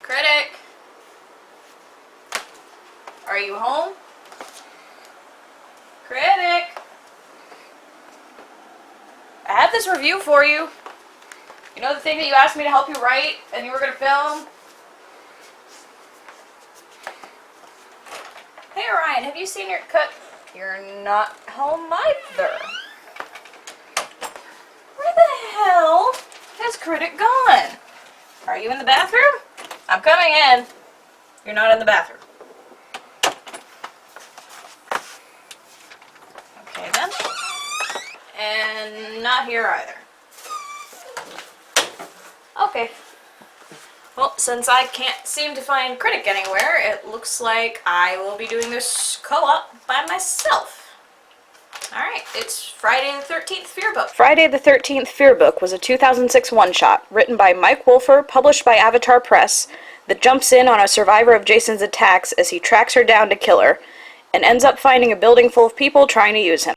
Critic! Are you home? Critic! I have this review for you. You know the thing that you asked me to help you write and you were going to film? Hey Ryan, have you seen your cut? You're not home either. Where the hell has Critic gone? Are you in the bathroom? I'm coming in. You're not in the bathroom. Okay then. And not here either. Okay. Well, since I can't seem to find Critic anywhere, it looks like I will be doing this co-op by myself. Alright, it's Friday the 13th Fear Book. Friday the 13th Fear Book was a 2006 one-shot, written by Mike Wolfer, published by Avatar Press, that jumps in on a survivor of Jason's attacks as he tracks her down to kill her, and ends up finding a building full of people trying to use him.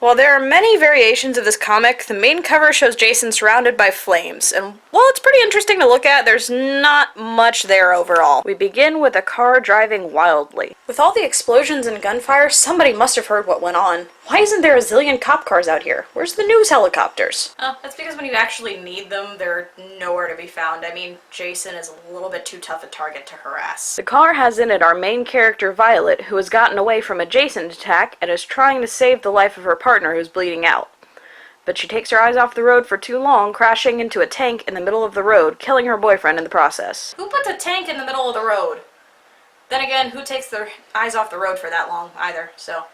While there are many variations of this comic, the main cover shows Jason surrounded by flames, and while it's pretty interesting to look at, there's not much there overall. We begin with a car driving wildly. With all the explosions and gunfire, somebody must have heard what went on. Why isn't there a zillion cop cars out here? Where's the news helicopters? Oh, that's because when you actually need them, they're nowhere to be found. I mean, Jason is a little bit too tough a target to harass. The car has in it our main character, Violet, who has gotten away from a Jason attack and is trying to save the life of her partner who's bleeding out. But she takes her eyes off the road for too long, crashing into a tank in the middle of the road, killing her boyfriend in the process. Who puts a tank in the middle of the road? Then again, who takes their eyes off the road for that long either, so...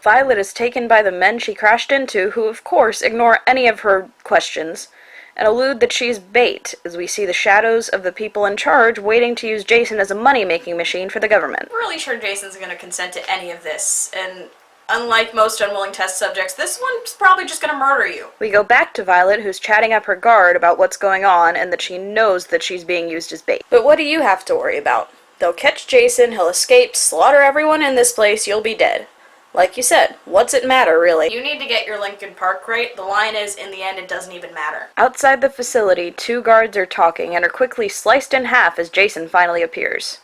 Violet is taken by the men she crashed into, who of course ignore any of her questions, and allude that she's bait, as we see the shadows of the people in charge waiting to use Jason as a money-making machine for the government. I'm really sure Jason's gonna consent to any of this, and unlike most unwilling test subjects, this one's probably just gonna murder you. We go back to Violet, who's chatting up her guard about what's going on, and that she knows that she's being used as bait. But what do you have to worry about? They'll catch Jason, he'll escape, slaughter everyone in this place, you'll be dead. Like you said, what's it matter, really? You need to get your Lincoln Park right. The line is, in the end, it doesn't even matter. Outside the facility, two guards are talking and are quickly sliced in half as Jason finally appears.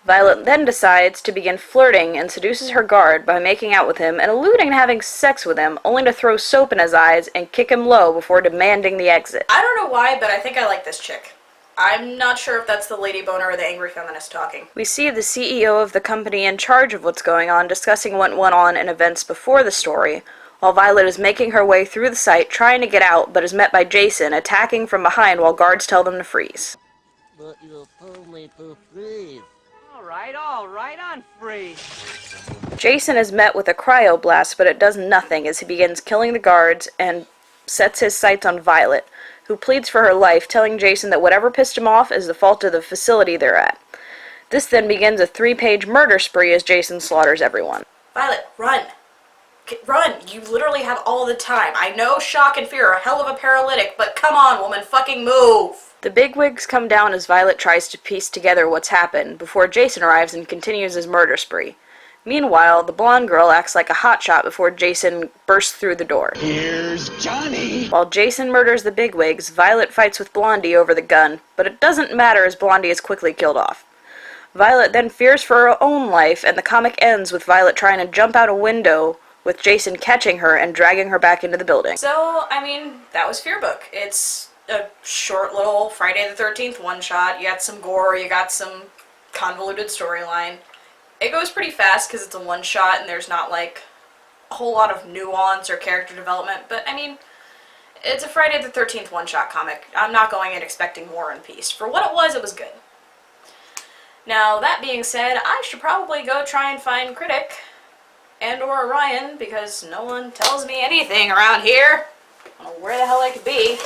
Violet then decides to begin flirting and seduces her guard by making out with him and alluding to having sex with him, only to throw soap in his eyes and kick him low before demanding the exit. I don't know why, but I think I like this chick. I'm not sure if that's the lady boner or the angry feminist talking. We see the CEO of the company in charge of what's going on discussing what went on in events before the story, while Violet is making her way through the site trying to get out, but is met by Jason attacking from behind while guards tell them to freeze. But you told me to freeze. All right, on freeze. Jason is met with a cryoblast, but it does nothing as he begins killing the guards and sets his sights on Violet, who pleads for her life, telling Jason that whatever pissed him off is the fault of the facility they're at. This then begins a 3-page murder spree as Jason slaughters everyone. Violet, run! Run! You literally have all the time. I know shock and fear are a hell of a paralytic, but come on, woman, fucking move! The bigwigs come down as Violet tries to piece together what's happened, before Jason arrives and continues his murder spree. Meanwhile, the blonde girl acts like a hotshot before Jason bursts through the door. Here's Johnny! While Jason murders the bigwigs, Violet fights with Blondie over the gun, but it doesn't matter as Blondie is quickly killed off. Violet then fears for her own life, and the comic ends with Violet trying to jump out a window, with Jason catching her and dragging her back into the building. So, I mean, that was Fear Book. It's a short little Friday the 13th one-shot. You got some gore, you got some convoluted storyline. It goes pretty fast because it's a one-shot and there's not, like, a whole lot of nuance or character development, but, I mean, it's a Friday the 13th one-shot comic. I'm not going in expecting War and Peace. For what it was good. Now, that being said, I should probably go try and find Critic and or Orion, because no one tells me anything around here. I don't know where the hell I could be.